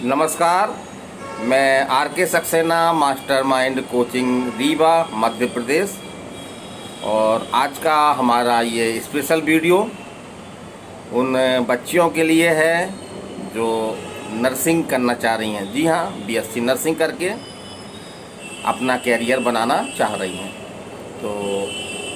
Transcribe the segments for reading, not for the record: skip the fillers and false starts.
नमस्कार, मैं आर के सक्सेना, मास्टरमाइंड कोचिंग रीवा मध्य प्रदेश। और आज का हमारा ये स्पेशल वीडियो उन बच्चियों के लिए है जो नर्सिंग करना चाह रही हैं। जी हाँ, बीएससी नर्सिंग करके अपना कैरियर बनाना चाह रही हैं। तो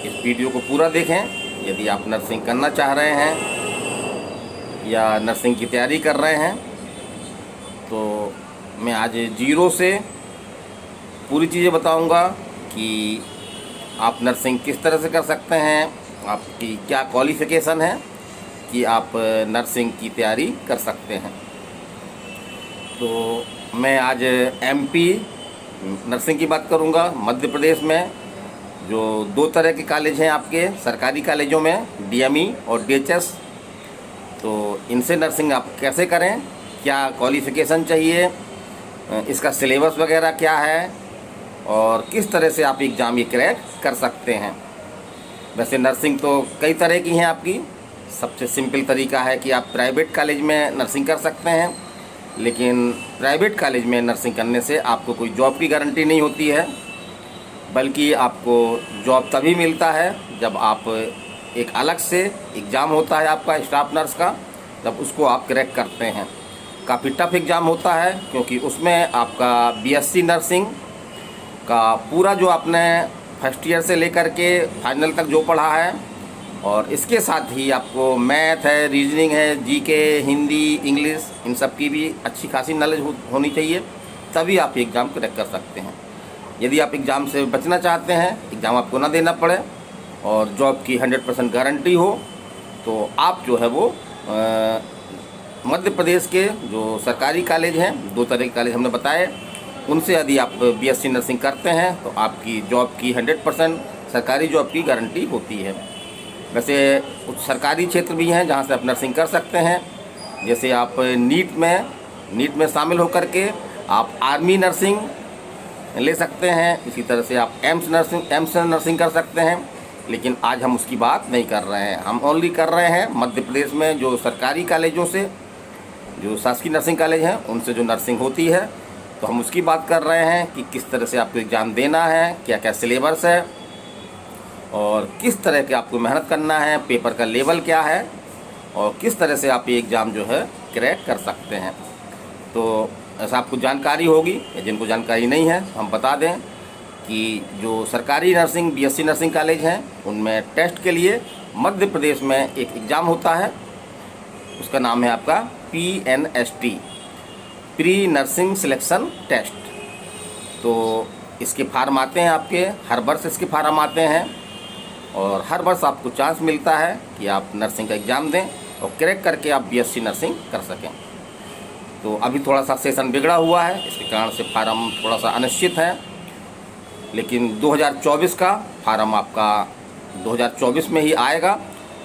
इस वीडियो को पूरा देखें। यदि आप नर्सिंग करना चाह रहे हैं या नर्सिंग की तैयारी कर रहे हैं तो मैं आज जीरो से पूरी चीज़ें बताऊंगा कि आप नर्सिंग किस तरह से कर सकते हैं, आपकी क्या क्वालिफ़िकेशन है कि आप नर्सिंग की तैयारी कर सकते हैं। तो मैं आज एमपी नर्सिंग की बात करूंगा। मध्य प्रदेश में जो दो तरह के कॉलेज हैं आपके सरकारी कॉलेजों में, डीएमई और डीएचएस, तो इनसे नर्सिंग आप कैसे करें, क्या क्वालिफ़िकेशन चाहिए, इसका सिलेबस वगैरह क्या है और किस तरह से आप एग्ज़ाम ये क्रैक कर सकते हैं। वैसे नर्सिंग तो कई तरह की हैं आपकी। सबसे सिंपल तरीका है कि आप प्राइवेट कॉलेज में नर्सिंग कर सकते हैं, लेकिन प्राइवेट कॉलेज में नर्सिंग करने से आपको कोई जॉब की गारंटी नहीं होती है, बल्कि आपको जॉब तभी मिलता है जब आप एक अलग से एग्ज़ाम होता है आपका स्टाफ नर्स का, तब उसको आप क्रैक करते हैं। काफ़ी टफ एग्ज़ाम होता है क्योंकि उसमें आपका बीएससी नर्सिंग का पूरा जो आपने फर्स्ट ईयर से लेकर के फाइनल तक जो पढ़ा है, और इसके साथ ही आपको मैथ है, रीजनिंग है, जीके, हिंदी, इंग्लिश, इन सब की भी अच्छी खासी नॉलेज होनी चाहिए, तभी आप एग्ज़ाम क्रैक कर सकते हैं। यदि आप एग्ज़ाम से बचना चाहते हैं, एग्ज़ाम आपको ना देना पड़े और जॉब की 100% गारंटी हो, तो आप जो है वो मध्य प्रदेश के जो सरकारी कॉलेज हैं, दो तरह के कॉलेज हमने बताए, उनसे यदि आप बीएससी नर्सिंग करते हैं तो आपकी जॉब की 100% सरकारी जॉब की गारंटी होती है। वैसे कुछ सरकारी क्षेत्र भी हैं जहां से आप नर्सिंग कर सकते हैं। जैसे आप नीट में शामिल होकर के आप आर्मी नर्सिंग ले सकते हैं। इसी तरह से आप एम्स नर्सिंग कर सकते हैं, लेकिन आज हम उसकी बात नहीं कर रहे हैं। हम ओनली कर रहे हैं मध्य प्रदेश में जो सरकारी कॉलेजों से, जो शासकीय नर्सिंग कॉलेज हैं, उनसे जो नर्सिंग होती है, तो हम उसकी बात कर रहे हैं कि किस तरह से आपको एग्ज़ाम देना है, क्या क्या सिलेबस है और किस तरह के आपको मेहनत करना है, पेपर का लेवल क्या है और किस तरह से आप ये एग्ज़ाम जो है क्रैक कर सकते हैं। तो ऐसा आपको जानकारी होगी, या जिनको जानकारी नहीं है हम बता दें कि जो सरकारी नर्सिंग बीएससी नर्सिंग कॉलेज हैं, उनमें टेस्ट के लिए मध्य प्रदेश में एक एग्ज़ाम होता है। उसका नाम है आपका PNST, pre nursing selection test. तो इसके फार्म आते हैं आपके, हर वर्ष इसके फार्म आते हैं और हर वर्ष आपको चांस मिलता है कि आप नर्सिंग का एग्ज़ाम दें और क्रैक करके आप बीएससी नर्सिंग कर सकें। तो अभी थोड़ा सा सेशन बिगड़ा हुआ है, इसके कारण से फार्म थोड़ा सा अनिश्चित है, लेकिन 2024 का फार्म आपका 2024 में ही आएगा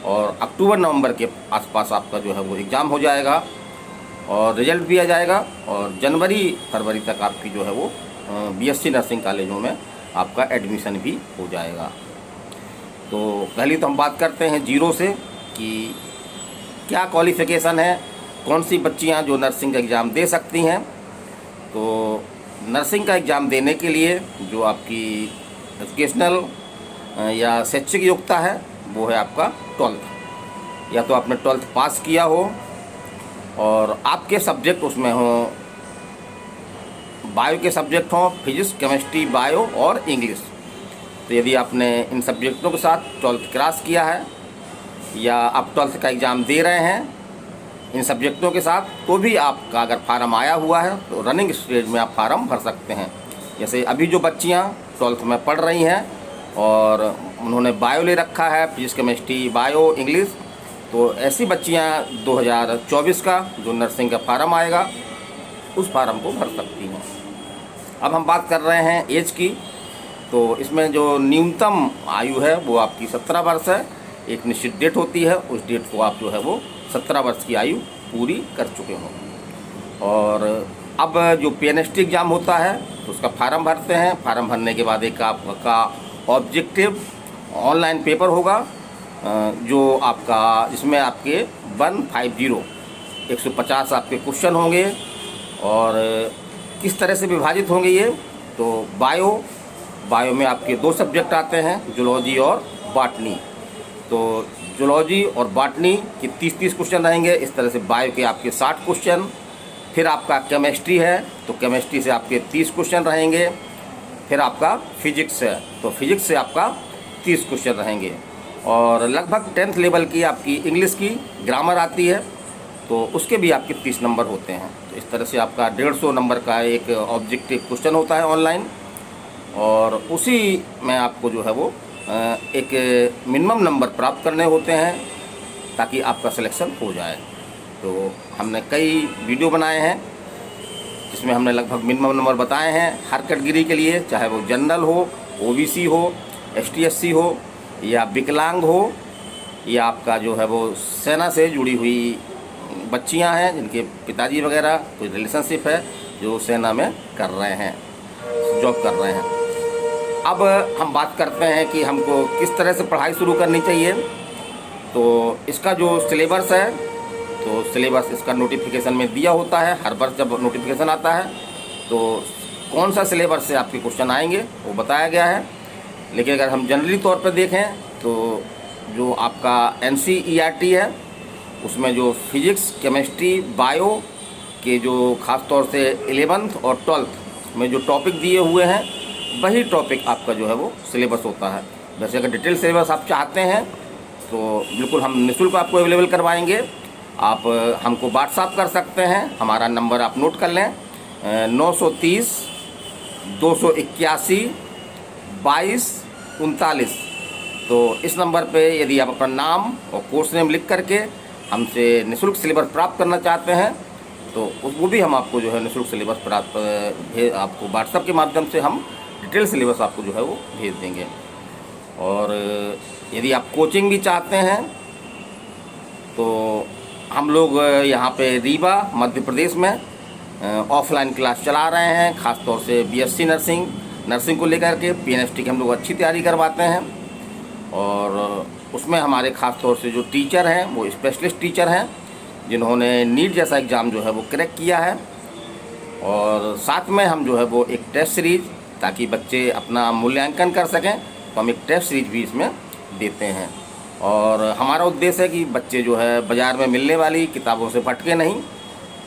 और अक्टूबर नवंबर के आसपास आपका जो है वो एग्ज़ाम हो जाएगा और रिजल्ट भी आ जाएगा और जनवरी फरवरी तक आपकी जो है वो बीएससी नर्सिंग कॉलेजों में आपका एडमिशन भी हो जाएगा। तो पहले तो हम बात करते हैं जीरो से कि क्या क्वालिफ़िकेशन है, कौन सी बच्चियां जो नर्सिंग का एग्ज़ाम दे सकती हैं। तो नर्सिंग का एग्ज़ाम देने के लिए जो आपकी एजुकेशनल या शैक्षिक योग्यता है वो है आपका 12th। या तो आपने 12th पास किया हो और आपके सब्जेक्ट उसमें हो, बायो के सब्जेक्ट हों, फिजिक्स, केमिस्ट्री, बायो और इंग्लिश। तो यदि आपने इन सब्जेक्टों के साथ 12th क्रॉस किया है या आप 12th का एग्ज़ाम दे रहे हैं इन सब्जेक्टों के साथ, तो भी आपका अगर फार्म आया हुआ है तो रनिंग स्टेज में आप फार्म भर सकते हैं। जैसे अभी जो बच्चियां 12th में पढ़ रही हैं और उन्होंने बायो ले रखा है, फिजिक्स, केमिस्ट्री, बायो, इंग्लिश, तो ऐसी बच्चियां 2024 का जो नर्सिंग का फार्म आएगा उस फार्म को भर सकती हैं। अब हम बात कर रहे हैं एज की। तो इसमें जो न्यूनतम आयु है वो आपकी 17 वर्ष है। एक निश्चित डेट होती है, उस डेट को आप जो है वो 17 वर्ष की आयु पूरी कर चुके हों। और अब जो PNST एग्ज़ाम होता है तो उसका फार्म भरते हैं। फार्म भरने के बाद एक आपका ऑब्जेक्टिव ऑनलाइन पेपर होगा, जो आपका इसमें आपके 150 150 आपके क्वेश्चन होंगे और किस तरह से विभाजित होंगे ये, तो बायो में आपके 2 सब्जेक्ट आते हैं, जूलॉजी और बॉटनी। तो जूलॉजी और बॉटनी के 30-30 क्वेश्चन रहेंगे। इस तरह से बायो के आपके 60 क्वेश्चन। फिर आपका केमिस्ट्री है, तो केमिस्ट्री से आपके 30 क्वेश्चन रहेंगे। फिर आपका फिजिक्स है, तो फिजिक्स से आपका 30 क्वेश्चन रहेंगे। और लगभग 10th लेवल की आपकी इंग्लिश की ग्रामर आती है, तो उसके भी आपके 30 नंबर होते हैं। तो इस तरह से आपका 150 नंबर का एक ऑब्जेक्टिव क्वेश्चन होता है ऑनलाइन, और उसी में आपको जो है वो एक मिनिमम नंबर प्राप्त करने होते हैं ताकि आपका सिलेक्शन हो जाए। तो हमने कई वीडियो बनाए हैं जिसमें हमने लगभग मिनिमम नंबर बताए हैं हर कैटेगरी के लिए, चाहे वो जनरल हो, ओबीसी हो, एसटी/एससी हो, या विकलांग हो, या आपका जो है वो सेना से जुड़ी हुई बच्चियां हैं जिनके पिताजी वगैरह कोई रिलेशनशिप है जो सेना में कर रहे हैं, जॉब कर रहे हैं। अब हम बात करते हैं कि हमको किस तरह से पढ़ाई शुरू करनी चाहिए। तो इसका जो सिलेबस है, तो सिलेबस इसका नोटिफिकेशन में दिया होता है। हर वर्ष जब नोटिफिकेशन आता है तो कौन सा सिलेबस से आपके क्वेश्चन आएंगे वो बताया गया है। लेकिन अगर हम जनरली तौर पर देखें तो जो आपका NCERT है उसमें जो फिजिक्स, केमिस्ट्री, बायो के जो ख़ास तौर से 11th और 12th में जो टॉपिक दिए हुए हैं वही टॉपिक आपका जो है वो सिलेबस होता है। वैसे अगर डिटेल सिलेबस आप चाहते हैं तो बिल्कुल हम निःशुल्क आपको अवेलेबल करवाएंगे। आप हमको व्हाट्सएप कर सकते हैं, हमारा नंबर आप नोट कर लें 930 281 2239। तो इस नंबर पे यदि आप अपना नाम और कोर्स नेम लिख करके हमसे निःशुल्क सिलेबस प्राप्त करना चाहते हैं तो वो भी हम आपको जो है निःशुल्क सिलेबस प्राप्त आपको व्हाट्सएप के माध्यम से हम डिटेल सिलेबस आपको जो है वो भेज देंगे। और यदि आप कोचिंग भी चाहते हैं तो हम लोग यहाँ पे रीवा मध्य प्रदेश में ऑफलाइन क्लास चला रहे हैं, ख़ास तौर से BSc नर्सिंग को लेकर के। PNST की हम लोग अच्छी तैयारी करवाते हैं, और उसमें हमारे ख़ास तौर से जो टीचर हैं वो स्पेशलिस्ट टीचर हैं जिन्होंने नीट जैसा एग्ज़ाम जो है वो क्रैक किया है। और साथ में हम जो है वो एक टेस्ट सीरीज़, ताकि बच्चे अपना मूल्यांकन कर सकें, तो हम एक टेस्ट सीरीज भी इसमें देते हैं। और हमारा उद्देश्य है कि बच्चे जो है बाज़ार में मिलने वाली किताबों से भटके नहीं।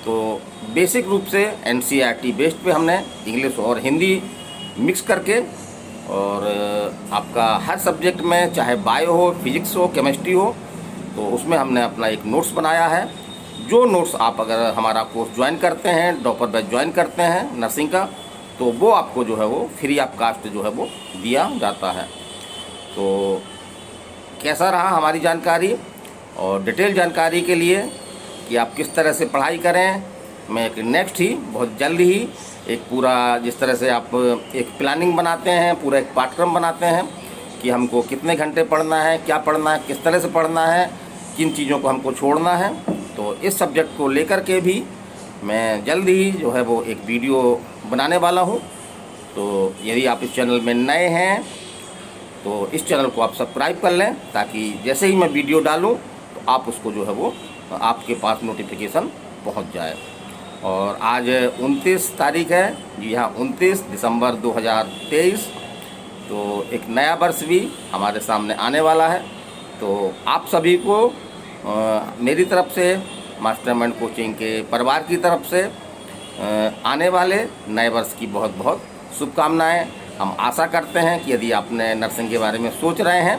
तो बेसिक रूप से NCERT बेस्ड पे हमने इंग्लिश और हिंदी मिक्स करके, और आपका हर सब्जेक्ट में चाहे बायो हो, फिजिक्स हो, केमिस्ट्री हो, तो उसमें हमने अपना एक नोट्स बनाया है। जो नोट्स आप अगर हमारा कोर्स ज्वाइन करते हैं, टॉपर बैच ज्वाइन करते हैं नर्सिंग का, तो वो आपको जो है वो फ्री ऑफ कास्ट जो है वो दिया जाता है। तो कैसा रहा हमारी जानकारी, और डिटेल जानकारी के लिए कि आप किस तरह से पढ़ाई करें, मैं एक नेक्स्ट ही बहुत जल्द ही एक पूरा, जिस तरह से आप एक प्लानिंग बनाते हैं, पूरा एक पाठ्यक्रम बनाते हैं कि हमको कितने घंटे पढ़ना है, क्या पढ़ना है, किस तरह से पढ़ना है, किन चीज़ों को हमको छोड़ना है, तो इस सब्जेक्ट को लेकर के भी मैं जल्द ही जो है वो एक वीडियो बनाने वाला हूँ। तो यदि आप इस चैनल में नए हैं तो इस चैनल को आप सब्सक्राइब कर लें, ताकि जैसे ही मैं वीडियो डालूँ तो आप उसको जो है वो आपके पास नोटिफिकेशन पहुँच जाए। और आज 29 तारीख है, जी हाँ 29 दिसंबर 2023। तो एक नया वर्ष भी हमारे सामने आने वाला है। तो आप सभी को मेरी तरफ से, मास्टरमाइंड कोचिंग के परिवार की तरफ से आने वाले नए वर्ष की बहुत बहुत शुभकामनाएं। हम आशा करते हैं कि यदि आपने नर्सिंग के बारे में सोच रहे हैं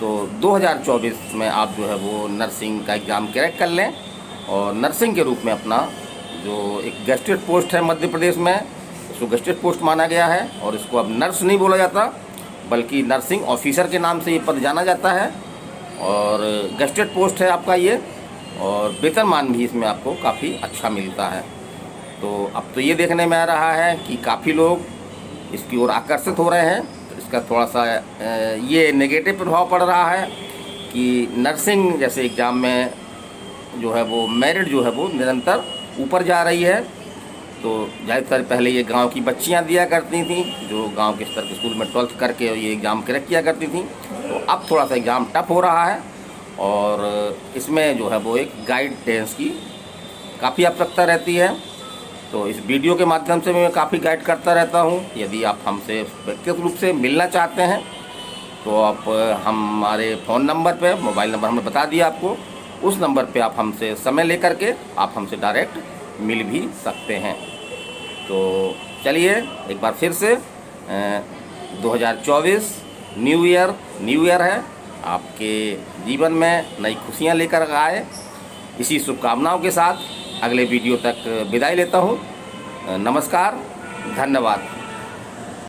तो 2024 में आप जो है वो नर्सिंग का एग्ज़ाम क्रैक कर लें, और नर्सिंग के रूप में अपना जो एक गेस्टेड पोस्ट है मध्य प्रदेश में, इसको गेस्टेड पोस्ट माना गया है। और इसको अब नर्स नहीं बोला जाता बल्कि नर्सिंग ऑफिसर के नाम से ये पद जाना जाता है। और गेस्टेड पोस्ट है आपका ये, और वेतनमान भी इसमें आपको काफ़ी अच्छा मिलता है। तो अब तो ये देखने में आ रहा है कि काफ़ी लोग इसकी ओर आकर्षित हो रहे हैं। तो इसका थोड़ा सा ये नेगेटिव प्रभाव पड़ रहा है कि नर्सिंग जैसे एग्ज़ाम में जो है वो मेरिट जो है वो निरंतर ऊपर जा रही है। तो ज़्यादातर पहले ये गांव की बच्चियां दिया करती थीं, जो गांव के स्तर के स्कूल में 12th करके ये एग्ज़ाम क्रैक किया करती थीं। तो अब थोड़ा सा एग्ज़ाम टफ हो रहा है, और इसमें जो है वो एक गाइडेंस की काफ़ी आवश्यकता रहती है। तो इस वीडियो के माध्यम से मैं काफ़ी गाइड करता रहता हूँ। यदि आप हमसे व्यक्तिगत रूप से मिलना चाहते हैं तो आप हमारे फ़ोन नंबर पे, मोबाइल नंबर हमने बता दिया आपको, उस नंबर पे आप हमसे समय लेकर के आप हमसे डायरेक्ट मिल भी सकते हैं। तो चलिए एक बार फिर से 2024 न्यू ईयर है, आपके जीवन में नई खुशियाँ लेकर आए, इसी शुभकामनाओं के साथ अगले वीडियो तक विदाई लेता हूँ। नमस्कार, धन्यवाद।